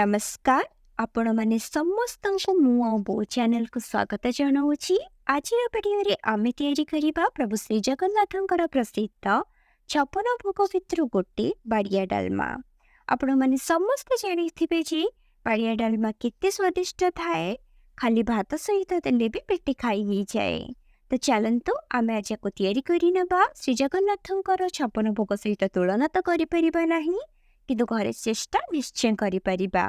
नमस्कार आपण माने समस्त मो चैनल को स्वागत जनाऊँगी। आज भिडियो आमे तैयारी करिबा प्रभु श्री जगन्नाथंकर प्रसिद्ध छपन भोग भितर गोटे बाड़िया डालमा। आपण माने समस्त जानिथिबे जे बाड़िया डालमा केते स्वादिष्ट थाए, खाली भात सहित देले भी पेटे खाई ही जाए। तो चलंतु आमे आज को तैयारी करि नबा। श्री जगन्नाथंकर छपन भोग सहित तुलना तो करि परिबा नाही, किंतु घरे चेष्टा निश्चय करिपरिबा।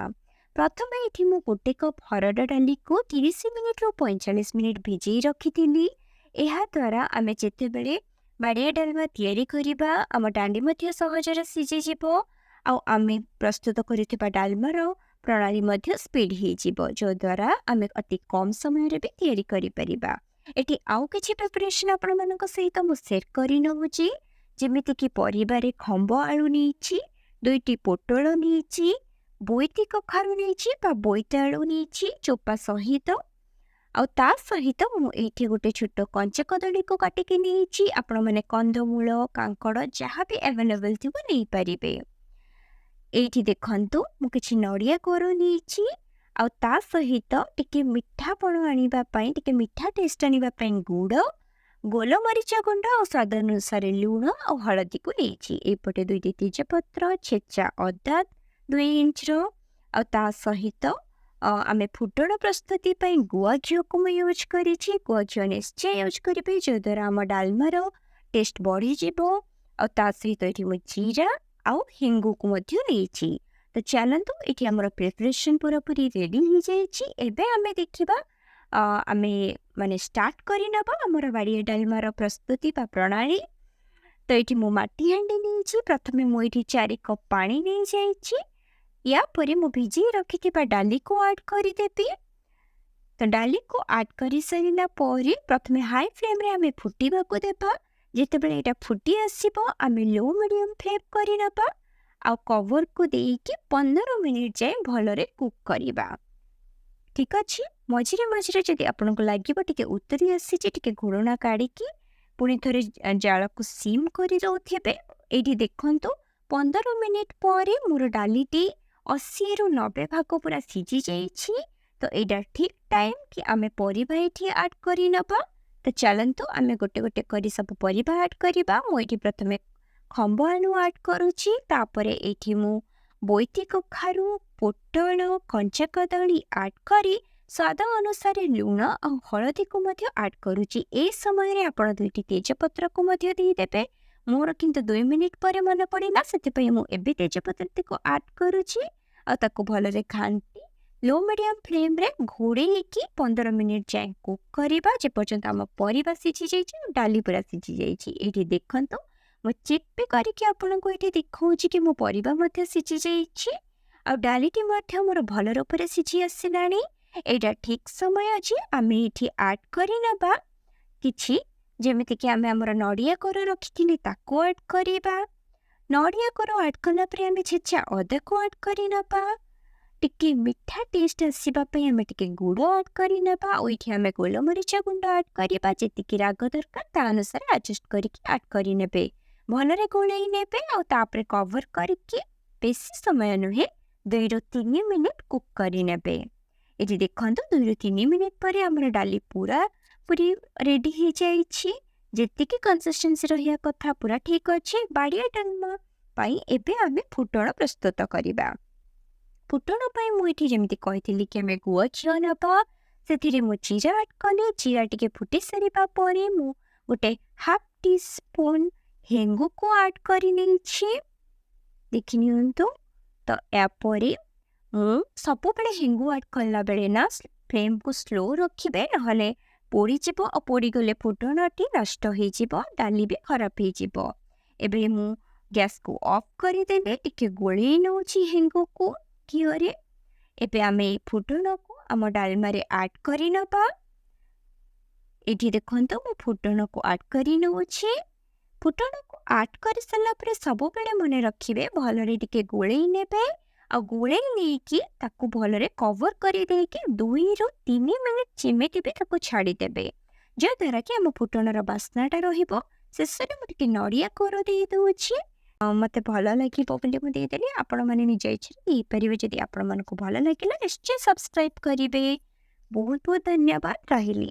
प्रथम ये मु गोटे कप हरड डाली को 30 मिनिट रु 45 मिनिट भिजई रखी। यह द्वारा आमे जेते बेले बाड़िया डालमा तैयारी करिबा आम डाली मध्य सहजरे सिझी जिवो आ आमे प्रस्तुत करिथिबा डालमार प्रणाली मध्य स्पीड ही जिवो, जो द्वारा आमे अति कम समय रे भी तैयारी करि परिबा। एठी आउ किछि प्रिपरेशन आपण मानक सहित मु शेयर करि नहुची। जेमिति कि परिबारे खंब आलू नीची, 2टी पोटल नीची, बोईती कखारु नीची बा बोईतालु नीची चोपा सहित आ ता सहित मु एठी गोटे छोट कंचा कदली को काटिकी नीची। आपण माने कंदमूल कांकड़ जहाँ भी अवेलेबल थिबो नै परिबे। एठी देखंतु मु किछि नडिया कोरो नीची आ ता सहित टिके मिठापण आनिबा पई, टिके मिठा टेस्ट आनिबा पई गुड़, गोलमरीच गुंड और स्वाद अनुसार लुण और हलदी को लेछि। एपटे 2टी तेजपत्र, छेचा अदा 2 इंच ता सहित आमे फुटण प्रस्तुति पई गुआ घिओ को यूज करिछि। गुआ घिओ निश्चय यूज करिबे, जो द्वारा आम डालमार टेस्ट बढ़ी जिवो। और ता सहित एठी मु जीरा आउ हिंगु को मध्य लेछि। तो चलंतु एठी हमर प्रिपरेशन पूरा पूरी रेडी हो जाइछि। एबे आमे देखिबा आमे माने स्टार्ट करि नबा हमर बाड़िया डालमार प्रस्तुति बा प्रणाली। तो ये मु माटी हांडी नहीं, प्रथमे मु ये 4 कप पानी नहीं जाइछि। या परे मु भिजी रखी डाली को ऐड करिदेबी। तो डाली को ऐड करि सरिला परे प्रथमे हाई फ्लेम रे आमे फुटीबा को देबा। जेते बेले एटा फुटी आसीबो आमे लो मीडियम फ्लेम करि नबा आ कवर को देकी 15 मिनिट जाए भलरे कुक करिबा। ठीक अछि। मझिरे मझिरे जदि आपन को लागिबो टिके उतरी आसी टिके घोड़ना काढ़ी पुणी थरे जाल को सीम करि दउथिबे। एठी देखंतु 15 मिनिट परे मोर डालीटी 80 रु 90 भाग पूरा सिझी जाइछि। तो एटा ठीक टाइम कि आमे परिबा एठी ऐड करि नबा। तो चलंतु आमे गोटे गोटे करी सब परिबा ऐड करिबा। मु एठी प्रथमे खंब आलू ऐड करूछि, तापरे एठी मु बोईती कखारु, पोटल, कंचा कदली ऐड करी स्वाद अनुसार लुण और हलदी को मध्य ऐड करूछि। ए समय रे आपण 2टी तेजपत्र को मध्य दी देबे। मोर किंतु 2 मिनिट परे मन पड़िला, सेति पई मु एबे तेजपत्र को ऐड करूछि आ ताको भलरे घांटी लो मीडियम फ्लेम रे घोड़े की 15 मिनिट जाए कुक करिबा, जे पर्यंत हम परिबा सिझी जाइछि, डाली पूरा सिझी जाइछि। एठी देखंतु मु चेक पे करिके आपन को एठी देखौछि कि मो परिबा मध्य सिझी जाइछि आ डालीटी मध्य मोर भल रूप सिझी आसिलानी। एटा ठीक समय अछि आमे एठी ऐड करि नबा किछि, जेमिति कि आमे हमर नडिया कोर रखिथिनि ताको ऐड करिबा। नडिया कोर ऐड करला परे आमे छेचा अदा को ऐड करि नबा। टिके मिठा टेस्ट आसीबा पई आमे टिके गुड़ ऐड करि नबा। ओइठी आमे गोलमरीच गुंड ऐड करिबा, जेतिकी राग दरकार ता अनुसार एडजस्ट करिके ऐड करि नेबे। भलरे गोळेई नेबे आ तापरे कवर करिके बेसी समय नुहे 2 रु 3 मिनिट कुक करि नेबे। एठी देखंतु 2 रु 3 मिनिट परे हमर डाली पूरा पूरी रेडी हो जाइछि। जेतिकी कंसिस्टेंसी रहिया कथा पूरा ठीक अछि। बाड़िया डालमा पई एबे आमे फुटण प्रस्तुत करिबा। फुटण पई मु एठी जेमिति कहिथिली कि आमे गुआ घिओ नबा, सेथिरे मु जीरा ऐड कली। जीरा टिके फुटी सरिबा परे मु गोटे हाफ टी स्पून हेंगु को ऐड करि नेछि। देखि नियंतु। तो या परे मु सबु बेले हेंगु ऐड करला बेले ना फ्लेम को स्लो रखिबे, नहले पोड़ी जिवो और पोड़ी गले फुटणटी नष्ट हो जिवो, डाली भी खराब हो जिवो। एबे मु गैस को ऑफ करि देले टिके गोळेई नउछि हेंगु को घिओ रे। एबे आमे फुटण को आम डालमा रे ऐड करि नबा। एठी देखंतु मु फुटण को ऐड करि नउछि। फुटण को ऐड करि सल्ला परे सबु बेले मने रखिबे भलरे टिके गोळेई नेबे आ गोळेई नेकी ताको भलरे कवर करि देकी 2 रु 3 मिनिट चिमेटिबे ताको छाडी देबे, जे द्वारा कि हम फुटणर बास्नाटा रहिबो। शेषरे मु टिके नडिया कोर देई दउछि। ମୋତେ ଭଲ ଲାଗିବ ବୋଲି ମୁଁ ଦେଇଦେଲି। ଆପଣମାନେ ନିଜ ଇଚ୍ଛାରେ ଦେଇପାରିବେ। ଯଦି ଆପଣମାନଙ୍କୁ ଭଲ ଲାଗିଲା ନିଶ୍ଚୟ ସବସ୍କ୍ରାଇବ୍ କରିବେ। ବହୁତ ବହୁତ ଧନ୍ୟବାଦ। ରହିଲି।